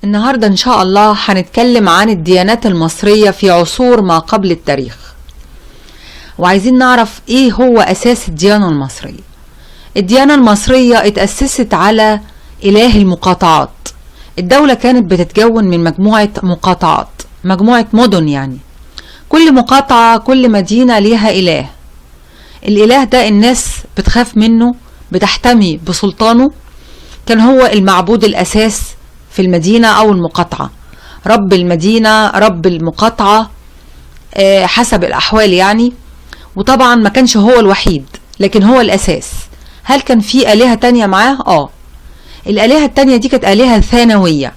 النهاردة إن شاء الله هنتكلم عن الديانات المصرية في عصور ما قبل التاريخ، وعايزين نعرف إيه هو أساس الديانة المصرية. الديانة المصرية اتأسست على إله المقاطعات. الدولة كانت بتتكون من مجموعة مقاطعات، مجموعة مدن يعني. كل مقاطعة، كل مدينة ليها إله. الإله ده الناس بتخاف منه، بتحتمي بسلطانه. كان هو المعبود الأساس في المدينة أو المقاطعة، رب المدينة، رب المقاطعة، حسب الأحوال يعني. وطبعا ما كانش هو الوحيد، لكن هو الأساس. هل كان في آلهة تانية معاه؟ الآلهة التانية دي كانت آلهة ثانوية،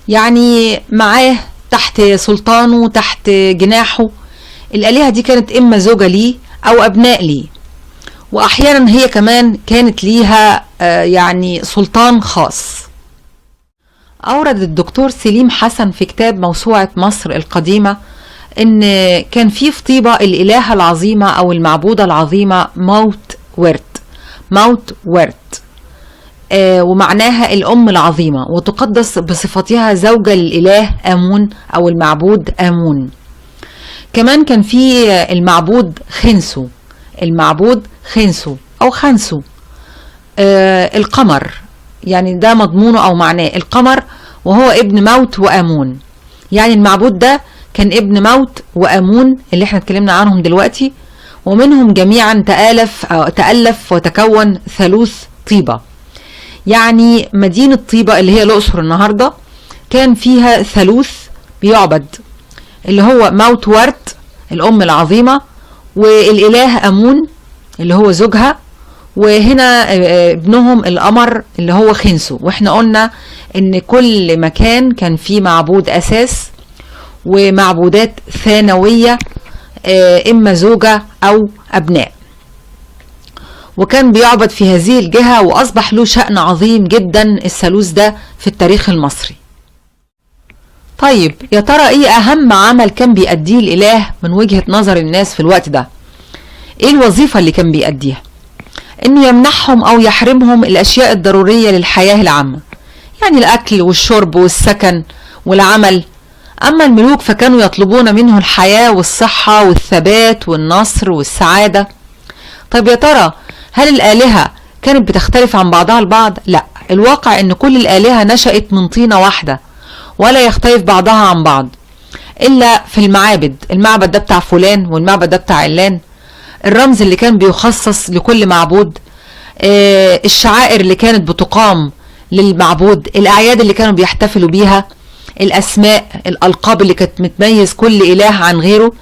يعني معاه تحت سلطانه، تحت جناحه. الآلهة دي كانت إما زوجة ليه أو أبناء ليه، وأحيانا هي كمان كانت ليها يعني سلطان خاص. أورد الدكتور سليم حسن في كتاب موسوعة مصر القديمة إن كان في طيبة الإلهة العظيمة أو المعبودة العظيمة موت ورت، ومعناها الأم العظيمة، وتقدس بصفتها زوجة للإله آمون أو المعبود آمون. كمان كان في المعبود خنسو أو خنسو، القمر، يعني ده مضمونه أو معناه القمر، وهو ابن موت وآمون. يعني المعبود ده كان ابن موت وآمون اللي احنا اتكلمنا عنهم دلوقتي، ومنهم جميعا تألف وتكون ثالوث طيبة. يعني مدينة طيبة اللي هي الأقصر النهاردة كان فيها ثالوث بيعبد، اللي هو موت ورت الأم العظيمة، والإله آمون اللي هو زوجها، وهنا ابنهم القمر اللي هو خنسو. واحنا قلنا ان كل مكان كان فيه معبود أساس ومعبودات ثانوية، إما زوجة أو أبناء، وكان بيعبد في هذه الجهة، وأصبح له شأن عظيم جدا الثالوث ده في التاريخ المصري. طيب يا ترى إيه أهم عمل كان بيأديه الإله من وجهة نظر الناس في الوقت ده؟ إيه الوظيفة اللي كان بيأديها؟ إنه يمنحهم أو يحرمهم الأشياء الضرورية للحياة العامة، يعني الأكل والشرب والسكن والعمل. أما الملوك فكانوا يطلبون منه الحياة والصحة والثبات والنصر والسعادة. طيب يا ترى هل الآلهة كانت بتختلف عن بعضها البعض؟ لا، الواقع ان كل الآلهة نشأت من طينة واحدة، ولا يختلف بعضها عن بعض إلا في المعابد. المعبد ده بتاع فلان والمعبد ده بتاع علان، الرمز اللي كان بيخصص لكل معبود، الشعائر اللي كانت بتقام للمعبود، الأعياد اللي كانوا بيحتفلوا بيها، الأسماء، الألقاب اللي كانت متميز كل إله عن غيره.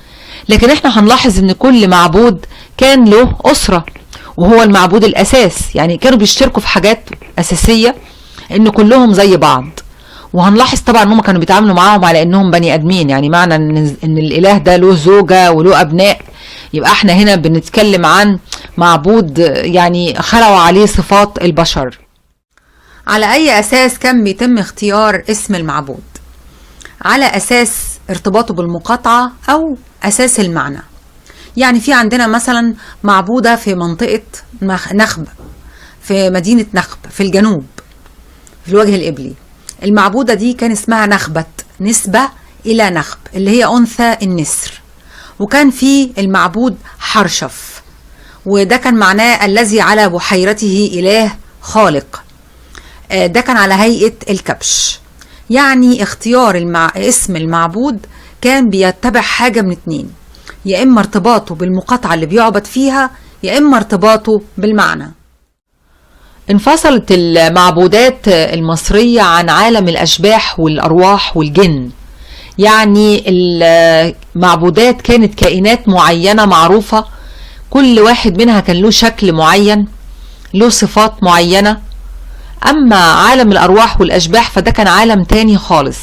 لكن احنا هنلاحظ ان كل معبود كان له أسرة، وهو المعبود الأساس. يعني كانوا بيشتركوا في حاجات أساسية، ان كلهم زي بعض. وهنلاحظ طبعا انهم كانوا بيتعاملوا معاهم على انهم بني ادمين، يعني معنى ان الاله ده له زوجة وله ابناء، يبقى احنا هنا بنتكلم عن معبود يعني خلقوا عليه صفات البشر. على اي اساس كان بيتم اختيار اسم المعبود؟ على اساس ارتباطه بالمقاطعة او اساس المعنى. يعني في عندنا مثلا معبودة في منطقة نخب، في مدينة نخب في الجنوب في الوجه القبلي. المعبودة دي كان اسمها نخبت، نسبة إلى نخب اللي هي أنثى النسر. وكان في المعبود حرشف، وده كان معناه الذي على بحيرته إله خالق. ده كان على هيئة الكبش. يعني اختيار اسم المعبود كان بيتبع حاجة من اتنين، يا إما ارتباطه بالمقاطعة اللي بيعبد فيها، يا إما ارتباطه بالمعنى. انفصلت المعبودات المصرية عن عالم الأشباح والأرواح والجن. يعني المعبودات كانت كائنات معينة معروفة، كل واحد منها كان له شكل معين، له صفات معينة. أما عالم الأرواح والأشباح فده كان عالم تاني خالص،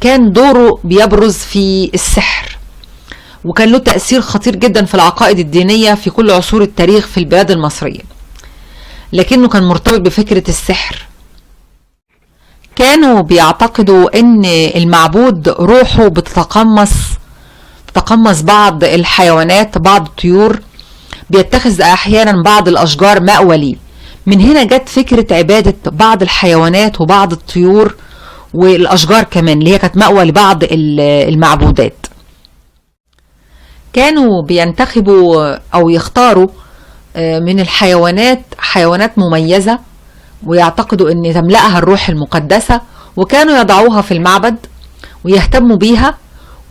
كان دوره بيبرز في السحر، وكان له تأثير خطير جدا في العقائد الدينية في كل عصور التاريخ في البلاد المصرية، لكنه كان مرتبط بفكرة السحر. كانوا بيعتقدوا ان المعبود روحه بتتقمص بعض الحيوانات، بعض الطيور، بيتخذ احيانا بعض الاشجار مأوى ليه. من هنا جت فكرة عبادة بعض الحيوانات وبعض الطيور والأشجار كمان اللي هي كانت مأوى لبعض المعبودات. كانوا بينتخبوا أو يختاروا من الحيوانات حيوانات مميزة ويعتقدوا أن تملأها الروح المقدسة، وكانوا يضعوها في المعبد ويهتموا بيها،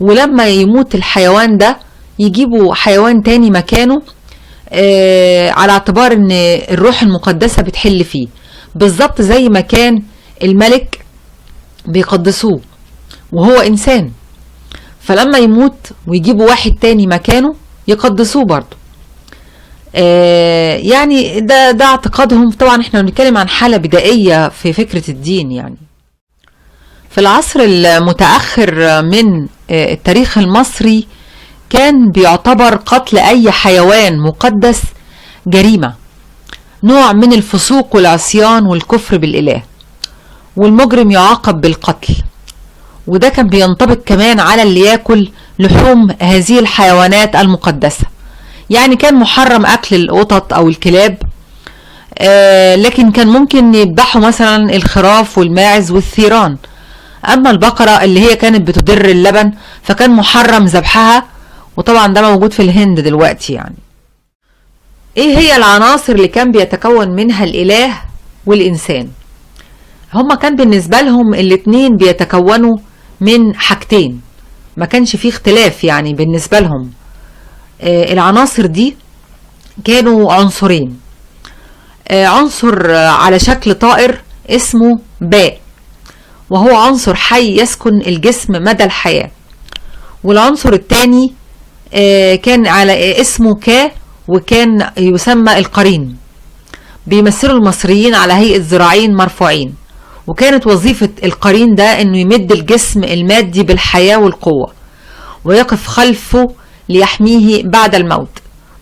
ولما يموت الحيوان ده يجيبوا حيوان تاني مكانه على اعتبار ان الروح المقدسة بتحل فيه، بالظبط زي ما كان الملك بيقدسوه وهو انسان، فلما يموت ويجيبوا واحد تاني مكانه يقدسوه برضه. يعني ده اعتقادهم. طبعا احنا بنتكلم عن حالة بدائية في فكرة الدين. يعني في العصر المتأخر من التاريخ المصري كان بيعتبر قتل أي حيوان مقدس جريمة، نوع من الفسوق والعصيان والكفر بالإله، والمجرم يعاقب بالقتل. وده كان بينطبق كمان على اللي ياكل لحوم هذه الحيوانات المقدسة. يعني كان محرم أكل القطط أو الكلاب، لكن كان ممكن يذبحوا مثلا الخراف والماعز والثيران. أما البقرة اللي هي كانت بتدر اللبن فكان محرم ذبحها، وطبعا ده موجود في الهند دلوقتي. يعني ايه هي العناصر اللي كان بيتكون منها الإله والإنسان؟ هما كان بالنسبة لهم الاتنين بيتكونوا من حاجتين، ما كانش فيه اختلاف يعني بالنسبة لهم. العناصر دي كانوا عنصرين، عنصر على شكل طائر اسمه باء، وهو عنصر حي يسكن الجسم مدى الحياة. والعنصر الثاني كان على اسمه كا، وكان يسمى القرين. بيمثلوا المصريين على هيئة ذراعين مرفوعين، وكانت وظيفة القرين ده انه يمد الجسم المادي بالحياة والقوة ويقف خلفه ليحميه بعد الموت.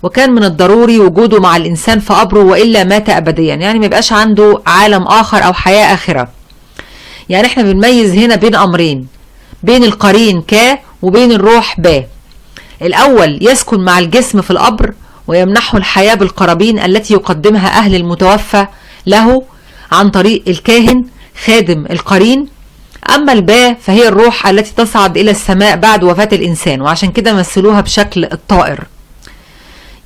وكان من الضروري وجوده مع الإنسان في قبره، وإلا مات أبديا، يعني ما يبقاش عنده عالم آخر أو حياة آخرة. يعني احنا بنميز هنا بين أمرين، بين القرين كا وبين الروح با. الأول يسكن مع الجسم في القبر ويمنحه الحياة بالقرابين التي يقدمها أهل المتوفى له عن طريق الكاهن خادم القرين. أما الباء فهي الروح التي تصعد إلى السماء بعد وفاة الإنسان، وعشان كده مثلوها بشكل الطائر.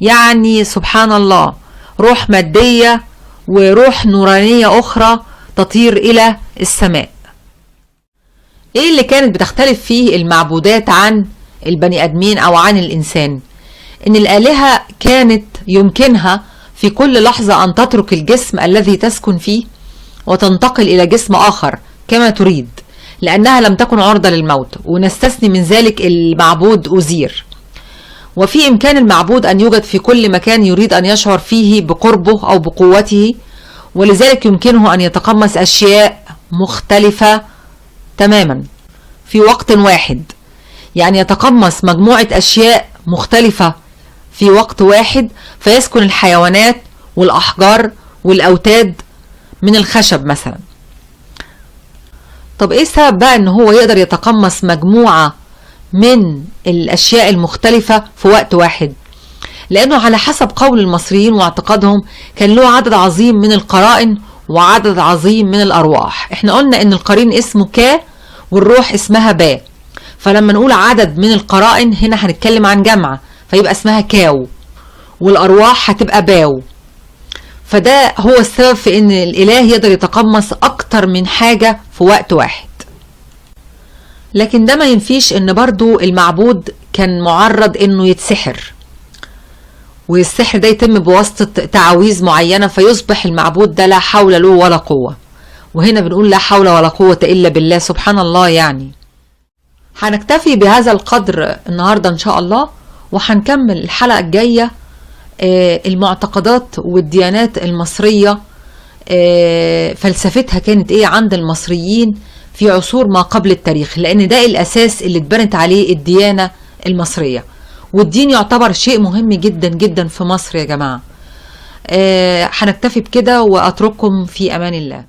يعني سبحان الله، روح مادية وروح نورانية أخرى تطير إلى السماء. إيه اللي كانت بتختلف فيه المعبودات عن البني آدمين أو عن الإنسان؟ إن الآلهة كانت يمكنها في كل لحظة أن تترك الجسم الذي تسكن فيه وتنتقل إلى جسم آخر كما تريد، لأنها لم تكن عرضة للموت. ونستثني من ذلك المعبود أوزير. وفي إمكان المعبود أن يوجد في كل مكان يريد أن يشعر فيه بقربه أو بقوته، ولذلك يمكنه أن يتقمص أشياء مختلفة تماما في وقت واحد. يعني يتقمص مجموعة أشياء مختلفة في وقت واحد، فيسكن الحيوانات والأحجار والأوتاد من الخشب مثلا. طب ايه السبب بقى ان هو يقدر يتقمص مجموعة من الاشياء المختلفة في وقت واحد؟ لانه على حسب قول المصريين واعتقادهم كان له عدد عظيم من القرائن وعدد عظيم من الارواح. احنا قلنا ان القرين اسمه كا والروح اسمها با، فلما نقول عدد من القرائن هنا هنتكلم عن جمع، فيبقى اسمها كاو، والارواح هتبقى باو. فده هو السبب في ان الاله يقدر يتقمص اكتر من حاجة في وقت واحد. لكن ده ما ينفيش ان برضو المعبود كان معرض انه يتسحر، والسحر ده يتم بواسطة تعاويذ معينة، فيصبح المعبود ده لا حول له ولا قوة. وهنا بنقول لا حول ولا قوة الا بالله، سبحان الله. يعني هنكتفي بهذا القدر النهاردة ان شاء الله، وهنكمل الحلقة الجاية المعتقدات والديانات المصرية، فلسفتها كانت ايه عند المصريين في عصور ما قبل التاريخ، لان ده الاساس اللي اتبنت عليه الديانة المصرية. والدين يعتبر شيء مهم جدا جدا في مصر يا جماعة. هنكتفي بكده واترككم في امان الله.